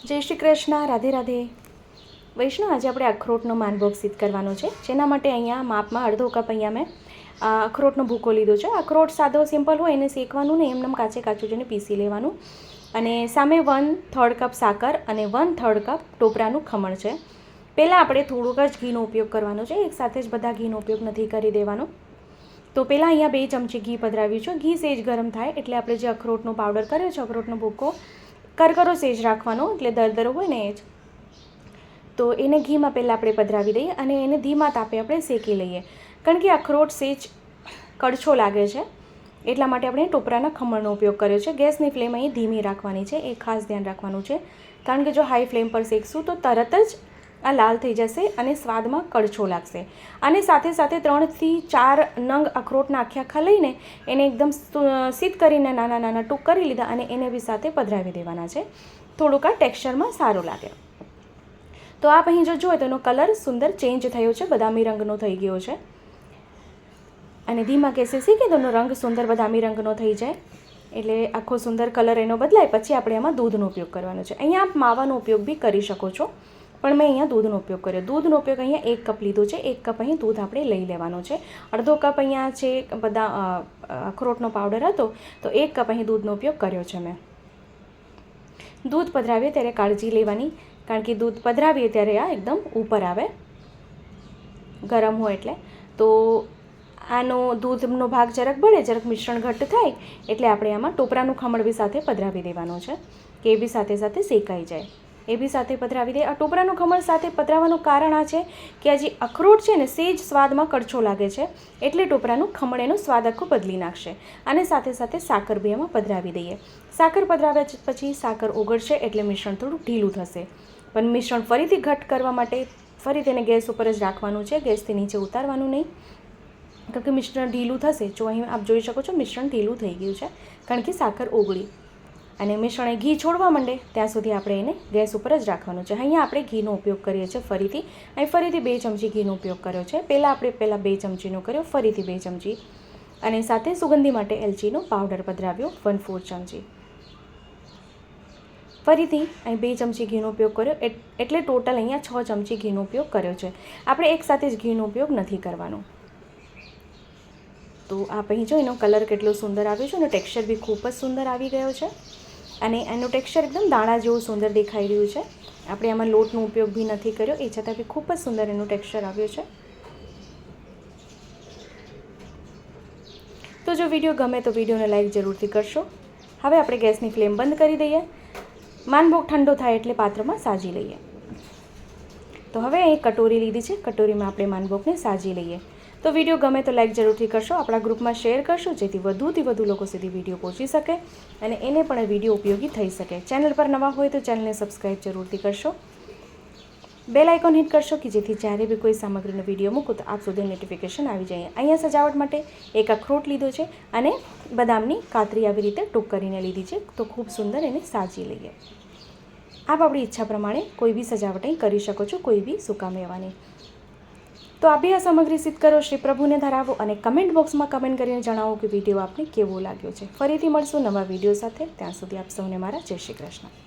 જય શ્રી કૃષ્ણ, રાધે રાધે. વૈષ્ણવ, આજે આપણે અખરોટનો માનભોગ સિદ્ધ કરવાનો છે, જેના માટે અહીંયા માપમાં અડધો કપ અહીંયા મેં અખરોટનો ભૂકો લીધો છે. અખરોટ સાદો સિમ્પલ હોય એને શેકવાનું નહીં, એમને કાચે કાચું જઈને પીસી લેવાનું. અને સામે 1/3 કપ સાકર અને 1/3 કપ ટોપરાનું ખમણ છે. પહેલાં આપણે થોડુંક જ ઘીનો ઉપયોગ કરવાનો છે, એકસાથે જ બધા ઘીનો ઉપયોગ નથી કરી દેવાનો. તો પહેલાં અહીંયા 2 ચમચી ઘી પધરાવ્યું છે. ઘી સેજ ગરમ થાય એટલે આપણે જે અખરોટનો પાવડર કર્યો છે, અખરોટનો ભૂકો કરકરો સેજ રાખવાનો, એટલે દરદરો હોય ને એ જ. તો એને ઘીમાં પહેલાં આપણે પધરાવી દઈએ અને એને ધીમા તાપે આપણે શેકી લઈએ, કારણ કે અખરોટ સેજ કડછો લાગે છે, એટલા માટે આપણે ટોપરાના ખમણનો ઉપયોગ કર્યો છે. ગેસની ફ્લેમ અહીં ધીમી રાખવાની છે, એ ખાસ ધ્યાન રાખવાનું છે, કારણ કે જો હાઈ ફ્લેમ પર શેકશું તો તરત જ આ લાલ થઈ જશે અને સ્વાદમાં કડછો લાગશે. અને સાથે સાથે 3 થી 4 નંગ અખરોટના આખા લઈને એને એકદમ સીધ કરીને નાના નાના ટૂંક કરી લીધા અને એને બી સાથે પધરાવી દેવાના છે, થોડુંક આ ટેક્સચરમાં સારું લાગે. તો આપ અહીં જો જુઓ તો એનો કલર સુંદર ચેન્જ થયો છે, બદામી રંગનો થઈ ગયો છે. અને ધીમા ગેસે શેકી દો, એનો રંગ સુંદર બદામી રંગનો થઈ જાય એટલે આખો સુંદર કલર એનો બદલાય. પછી આપણે એમાં દૂધનો ઉપયોગ કરવાનો છે. અહીંયા આપ માવાનો ઉપયોગ બી કરી શકો છો, પણ મેં અહીંયા દૂધનો ઉપયોગ કર્યો. દૂધનો ઉપયોગ અહીંયા 1 કપ લીધો છે. 1 કપ અહીં દૂધ આપણે લઈ લેવાનો છે. અડધો કપ અહીંયા છે બધા અખરોટનો પાવડર હતો, તો 1 કપ અહીં દૂધનો ઉપયોગ કર્યો છે મેં. દૂધ પધરાવીએ ત્યારે કાળજી લેવાની, કારણ કે દૂધ પધરાવીએ ત્યારે આ એકદમ ઉપર આવે ગરમ હોય એટલે. તો આનો દૂધનો ભાગ જરાક બળે, જરાક મિશ્રણ ઘટ્ટ થાય એટલે આપણે આમાં ટોપરાનું ખમણ બી સાથે પધરાવી દેવાનો છે, કે એ બી સાથે સાથે શેકાઈ જાય. એ બી સાથે પધરાવી દે. આ ટોપરાનું ખમણ સાથે પધરાવવાનું કારણ આ છે કે આ જે અખરોટ છે ને સેજ સ્વાદમાં કડછો લાગે છે, એટલે ટોપરાનું ખમણ એનો સ્વાદ આખો બદલી નાખશે. અને સાથે સાથે સાકર બી એમાં પધરાવી દઈએ. સાકર પધરાવ્યા પછી સાકર ઓગળશે એટલે મિશ્રણ થોડું ઢીલું થશે. પણ મિશ્રણ ફરીથી ઘટ્ટ કરવા માટે ફરી તેને ગેસ ઉપર જ રાખવાનું છે, ગેસથી નીચે ઉતારવાનું નહીં, કારણ કે મિશ્રણ ઢીલું થશે. જો અહીં આપ જોઈ શકો છો મિશ્રણ ઢીલું થઈ ગયું છે, કારણ કે સાકર ઓગળી. અને મિશ્રણ ઘી છોડવા માંડે ત્યાં સુધી આપણે એને ગેસ ઉપર જ રાખવાનું છે. અહીંયા આપણે ઘીનો ઉપયોગ કરીએ છીએ ફરીથી. અહીં ફરીથી 2 ચમચી ઘીનો ઉપયોગ કર્યો છે. પહેલાં 2 ચમચીનો કર્યો, ફરીથી 2 ચમચી. અને સાથે સુગંધી માટે એલચીનો પાવડર પધરાવ્યો 1/4 ચમચી. ફરીથી અહીં 2 ચમચી ઘીનો ઉપયોગ કર્યો, એટલે ટોટલ અહીંયા 6 ચમચી ઘીનો ઉપયોગ કર્યો છે. આપણે એકસાથે જ ઘીનો ઉપયોગ નથી કરવાનો. તો આપ અહીં જો એનો કલર કેટલો સુંદર આવ્યો છે અને ટેક્સચર બી ખૂબ જ સુંદર આવી ગયો છે. અને એનું ટેક્સચર એકદમ દાણા જેવું સુંદર દેખાઈ રહ્યું છે. આપણે આમાં લોટનો ઉપયોગ બી નથી કર્યો, એ છતાં બી ખૂબ જ સુંદર એનું ટેક્સચર આવ્યું છે. તો જો વિડીયો ગમે તો વિડીયોને લાઈક જરૂરથી કરશો. હવે આપણે ગેસની ફ્લેમ બંધ કરી દઈએ. માનભોગ ઠંડો થાય એટલે પાત્રમાં સાજી લઈએ. તો હવે અહીં કટોરી લીધી છે, કટોરીમાં આપણે માનભોગને સાજી લઈએ. તો વિડીયો ગમે તો લાઈક જરૂરથી કરશો, આપણા ગ્રુપમાં શેર કરશો, જેથી વધુથી વધુ લોકો સુધી વિડીયો પહોંચી શકે અને એને પણ વિડીયો ઉપયોગી થઈ શકે. ચેનલ પર નવા હોય તો ચેનલને સબસ્ક્રાઈબ જરૂરથી કરશો. બેલ આઇકોન હિટ કરશો કે જેથી જ્યારે બી કોઈ સામગ્રીનો વિડીયો મૂકો તો આપ સુધી નોટિફિકેશન આવી જાય. અહીંયા સજાવટ માટે 1 અખરોટ લીધો છે અને બદામની કાતરી આવી રીતે ટૂંક કરીને લીધી છે. તો ખૂબ સુંદર એને સાજી લઈએ. આપ આપણી ઈચ્છા પ્રમાણે કોઈ બી સજાવટ અહીં કરી શકો છો, કોઈ બી સૂકા મેવાની. તો આ બી આ સામગ્રી સિદ્ધ કરો, શ્રી પ્રભુને ધરાવો અને કમેન્ટ બોક્સમાં કમેન્ટ કરીને જણાવો કે વિડીયો આપને કેવો લાગ્યો છે. ફરીથી મળશું નવા વિડીયો સાથે. ત્યાં સુધી આપ સૌને મારા જય શ્રી કૃષ્ણ.